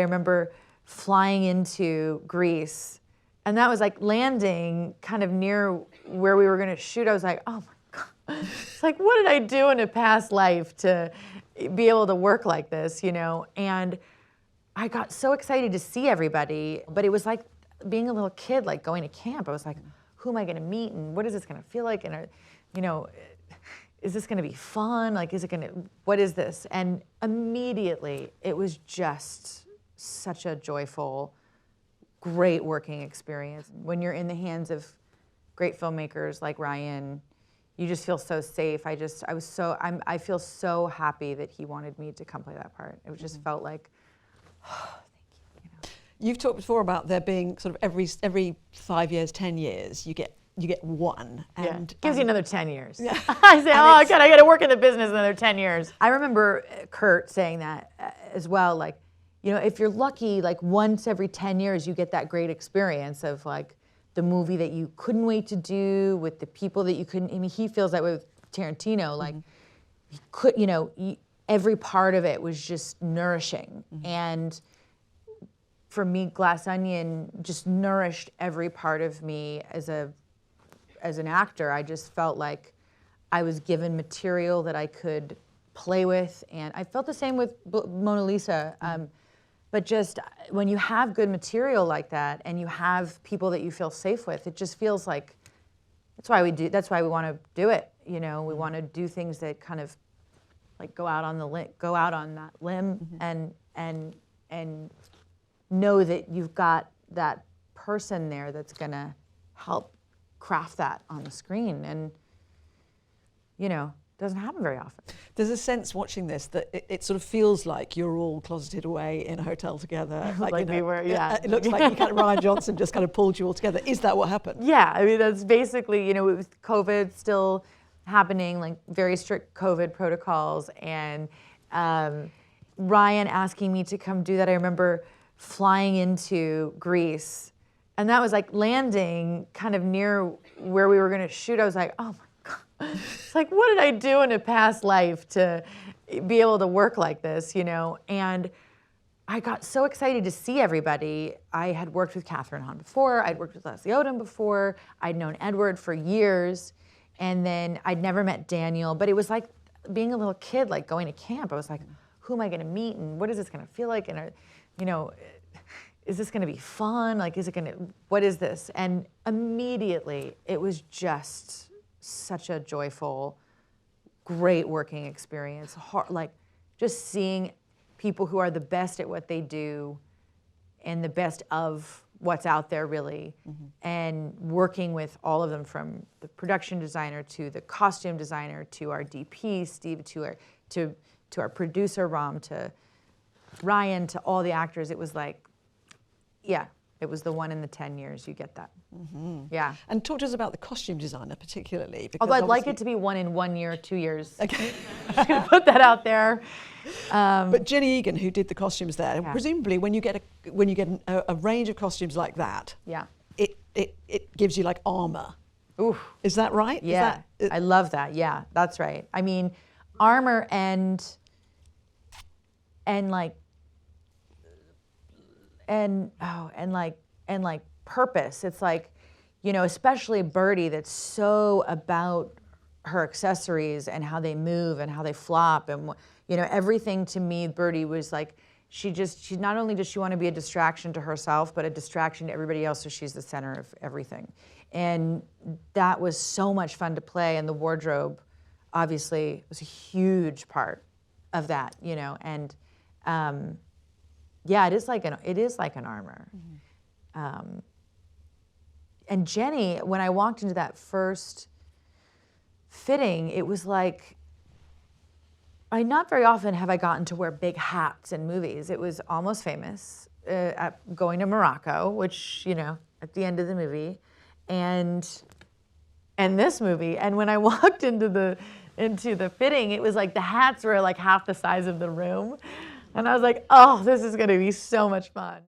remember flying into Greece, and that was like landing kind of near where we were going to shoot. I was like, oh my God, it's like, what did I do in a past life to be able to work like this, you know? And I got so excited to see everybody, but it was like being a little kid, like going to camp. I was like, who am I going to meet, and what is this going to feel like? And, you know, is this going to be fun? Like, what is this? And immediately it was just such a joyful, great working experience. When you're in the hands of great filmmakers like Ryan, you just feel so safe. I feel so happy that he wanted me to come play that part. It just felt like, oh, thank you. You know? You've talked before about there being sort of every 5 years, 10 years, you get one, and gives you another 10 years. Yeah. I say, oh God, I got to work in the business another 10 years. I remember Kurt saying that as well. Like, you know, if you're lucky, like once every 10 years, you get that great experience of like the movie that you couldn't wait to do with the people that you couldn't. I mean, he feels that way with Tarantino. Like, he could, you know, every part of it was just nourishing. And for me, Glass Onion just nourished every part of me as an actor. I just felt like I was given material that I could play with, and I felt the same with Mona Lisa. But just when you have good material like that, and you have people that you feel safe with, it just feels like that's why we want to do it. You know, we want to do things that kind of like go out on that limb, and know that you've got that person there that's gonna help craft that on the screen. And you know, it doesn't happen very often. There's a sense watching this that it sort of feels like you're all closeted away in a hotel together. Like you know, we were, yeah. It looks like Ryan Johnson just kind of pulled you all together. Is that what happened? Yeah, I mean, that's basically, you know, with COVID still happening, like very strict COVID protocols, and Ryan asking me to come do that. I remember flying into Greece, and that was like landing kind of near where we were going to shoot. I was like, oh my God, it's like, what did I do in a past life to be able to work like this, you know? And I got so excited to see everybody. I had worked with Catherine Hahn before. I'd worked with Leslie Odom before. I'd known Edward for years. And then I'd never met Daniel. But it was like being a little kid, like going to camp. I was like, who am I going to meet? And what is this going to feel like? And, you know, is this going to be fun? Like, what is this? And immediately it was just such a joyful, great working experience. Like, just seeing people who are the best at what they do and the best of what's out there, really, and working with all of them, from the production designer to the costume designer to our DP Steve to our producer Ram to Ryan to all the actors. It was like, yeah, it was the one in the 10 years you get that. Yeah. And talk to us about the costume designer particularly. Although I'd like it to be one in 1 year, 2 years. Okay. I'm just gonna put that out there. But Jenny Egan, who did the costumes there, presumably when you get a range of costumes like that, it gives you like armor. Ooh. Is that right? Yeah, I love that. Yeah, that's right. I mean, armor and purpose. It's like, you know, especially Birdie, that's so about her accessories and how they move and how they flop, and you know, everything to me, Birdie was like, she not only does she want to be a distraction to herself, but a distraction to everybody else, so she's the center of everything. And that was so much fun to play, and the wardrobe obviously was a huge part of that, you know. And yeah, it is like an armor. And Jenny, when I walked into that first fitting, it was like, not very often have I gotten to wear big hats in movies. It was Almost Famous, at going to Morocco, which, you know, at the end of the movie, and this movie. And when I walked into the fitting, it was like the hats were like half the size of the room. And I was like, oh, this is gonna be so much fun.